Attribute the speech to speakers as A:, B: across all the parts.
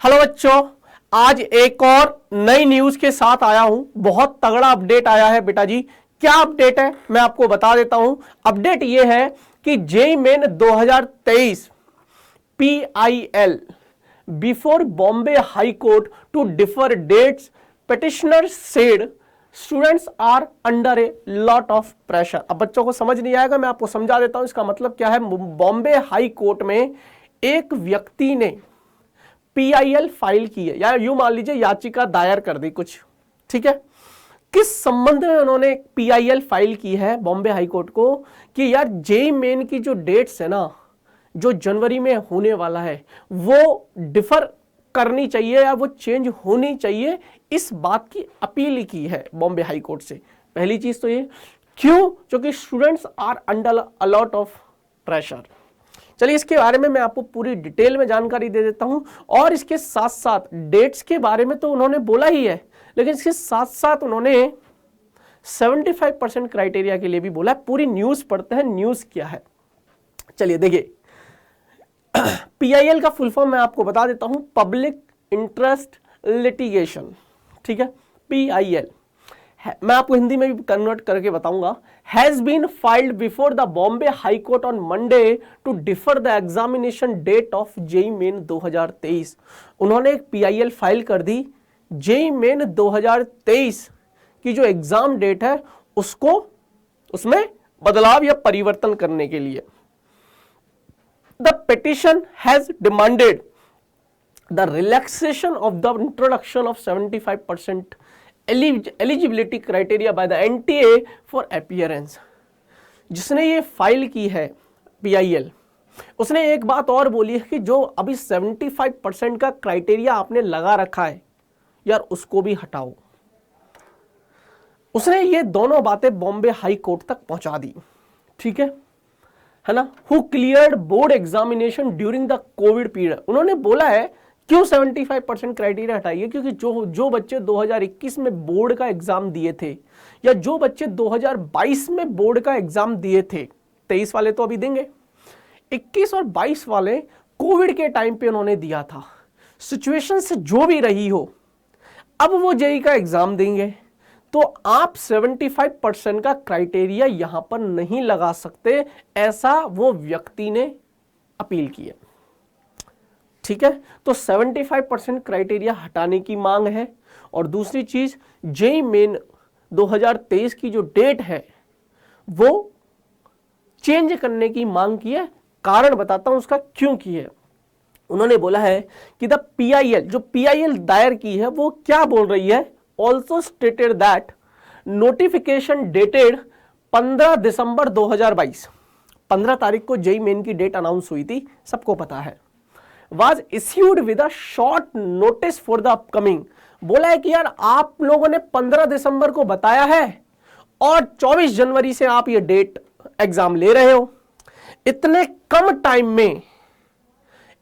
A: Hello बच्चों, आज एक और नई न्यूज के साथ आया हूं। बहुत तगड़ा अपडेट आया है बेटा जी। क्या अपडेट है मैं आपको बता देता हूं। अपडेट यह है कि JEE main 2023 PIL before Bombay high court to defer dates, petitioner said students are under a lot of pressure. अब बच्चों को समझ नहीं आएगा, मैं आपको समझा देता हूं इसका मतलब क्या है। बॉम्बे हाई कोर्ट में एक व्यक्ति ने PIL फाइल की है, या यूं मान लीजिए याचिका दायर कर दी कुछ, ठीक है। किस संबंध में उन्होंने PIL फाइल की है बॉम्बे हाई कोर्ट को कि यार जेईई मेन की जो डेट्स है ना, जो जनवरी में होने वाला है, वो डिफर करनी चाहिए या वो चेंज होनी चाहिए। इस बात की अपील की है बॉम्बे हाई कोर्ट से। पहली चीज तो ये क्यों, क्योंकि students are under a lot of pressure. चलिए इसके बारे में मैं आपको पूरी डिटेल में जानकारी दे देता हूं, और इसके साथ साथ डेट्स के बारे में तो उन्होंने बोला ही है, लेकिन इसके साथ साथ उन्होंने 75% क्राइटेरिया के लिए भी बोला है। पूरी न्यूज पढ़ते हैं, न्यूज क्या है। चलिए देखिए, PIL का फुल फॉर्म मैं आपको बता देता हूं, पब्लिक इंटरेस्ट लिटिगेशन, ठीक है। PIL मैं आपको हिंदी में भी कन्वर्ट करके बताऊंगा। Has been filed before the Bombay high court on Monday to defer the examination date of JEE main 2023। उन्होंने एक PIL फाइल कर दी जेईई मेन 2023 की जो एग्जाम डेट है उसको, उसमें बदलाव या परिवर्तन करने के लिए। The petition has demanded the relaxation of the introduction of 75% eligibility criteria by the NTA for appearance. जिसने ये फाइल की है PIL, उसने एक बात और बोली है कि जो अभी 75% का क्राइटेरिया आपने लगा रखा है यार, उसको भी हटाओ। उसने ये दोनों बातें बॉम्बे हाई कोर्ट तक पहुंचा दी, ठीक है ना। Who cleared board examination during the Covid period. उन्होंने बोला है क्यों 75% क्राइटेरिया हटाइए, क्योंकि जो बच्चे 2021 में बोर्ड का एग्जाम दिए थे, या जो बच्चे 2022 में बोर्ड का एग्जाम दिए थे, 23 वाले तो अभी देंगे, 21 और 22 वाले कोविड के टाइम पे उन्होंने दिया था। सिचुएशन से जो भी रही हो, अब वो जेईई का एग्जाम देंगे, तो आप 75% का क्राइटेरिया यहां पर नहीं लगा सकते, ऐसा वो व्यक्ति ने अपील की है, ठीक है। तो 75% क्राइटेरिया हटाने की मांग है। और दूसरी चीज, जेईई मेन 2023 की जो डेट है वो चेंज करने की मांग की है। कारण बताता हूं उसका क्यों की है। उन्होंने बोला है कि द PIL, जो PIL दायर की है वो क्या बोल रही है, also stated that notification dated 15 दिसंबर 2022, 15 तारीख को जेईई मेन की डेट अनाउंस हुई थी, सबको पता है। Was issued with a short notice for the upcoming। बोला है कि यार आप लोगों ने 15 दिसंबर को बताया है और 24 जनवरी से आप ये डेट एग्जाम ले रहे हो। इतने कम टाइम में,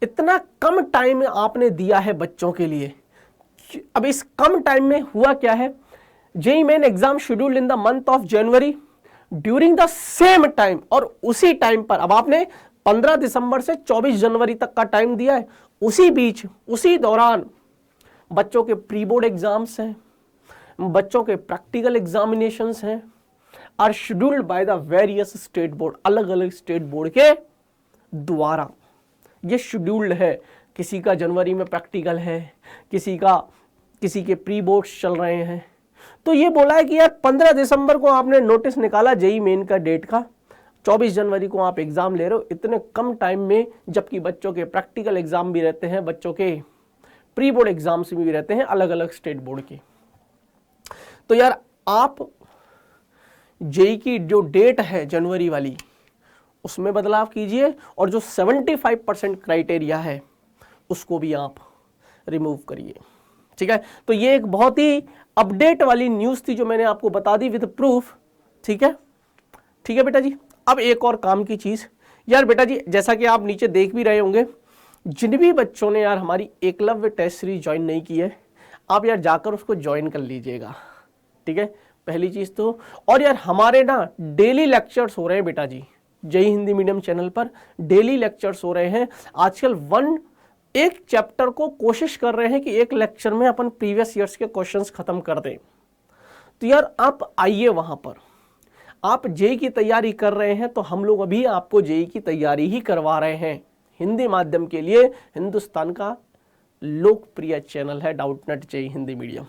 A: इतना कम टाइम आपने दिया है बच्चों के लिए। अब इस कम टाइम में हुआ क्या है, JEE main exam scheduled in the month of January during the same time, और उसी टाइम पर अब आपने 15 दिसंबर से 24 जनवरी तक का टाइम दिया है। उसी बीच, उसी दौरान बच्चों के प्री बोर्ड एग्जाम्स हैं, बच्चों के प्रैक्टिकल एग्जामिनेशंस हैं, are scheduled by the various state board. अलग अलग स्टेट बोर्ड के द्वारा ये शेड्यूल्ड है। किसी का जनवरी में प्रैक्टिकल है, किसी के प्री बोर्ड्स चल रहे हैं। तो ये बोला है कि यार 15 दिसंबर को आपने नोटिस निकाला जेईई मेन का डेट का, 24 जनवरी को आप एग्जाम ले रहे हो इतने कम टाइम में, जबकि बच्चों के प्रैक्टिकल एग्जाम भी रहते हैं, बच्चों के प्री बोर्ड एग्जाम्स भी रहते हैं अलग अलग स्टेट बोर्ड के। तो यार आप जेईई की जो डेट है जनवरी वाली, उसमें बदलाव कीजिए, और जो 75% क्राइटेरिया है उसको भी आप रिमूव करिए, ठीक है। तो ये एक बहुत ही अपडेट वाली न्यूज थी जो मैंने आपको बता दी विद प्रूफ, ठीक है। ठीक है बेटा जी। अब एक और काम की चीज यार बेटा जी, जैसा कि आप नीचे देख भी रहे होंगे, जिन भी बच्चों ने यार हमारी एकलव्य टेस्ट सीरीज ज्वाइन नहीं की है, आप यार जाकर उसको ज्वाइन कर लीजिएगा, ठीक है। पहली चीज तो, और यार हमारे ना डेली लेक्चर्स हो रहे हैं बेटा जी, जेईई हिंदी मीडियम चैनल पर डेली लेक्चर्स हो रहे हैं। आजकल एक चैप्टर को कोशिश कर रहे हैं कि एक लेक्चर में अपन प्रीवियस ईयर्स के क्वेश्चंस खत्म कर दें। तो यार आप आइए वहां पर, आप जेई की तैयारी कर रहे हैं तो हम लोग अभी आपको जेई की तैयारी ही करवा रहे हैं। हिंदी माध्यम के लिए हिंदुस्तान का लोकप्रिय चैनल है डाउटनेट जेई हिंदी मीडियम।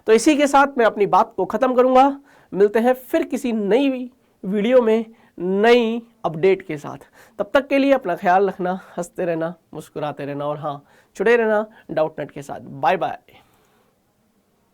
A: तो इसी के साथ मैं अपनी बात को खत्म करूंगा। मिलते हैं फिर किसी नई वीडियो में नई अपडेट के साथ। तब तक के लिए अपना ख्याल रखना, हंसते रहना, मुस्कुराते रहना और हाँ, जुड़े रहना डाउटनेट के साथ। Bye bye.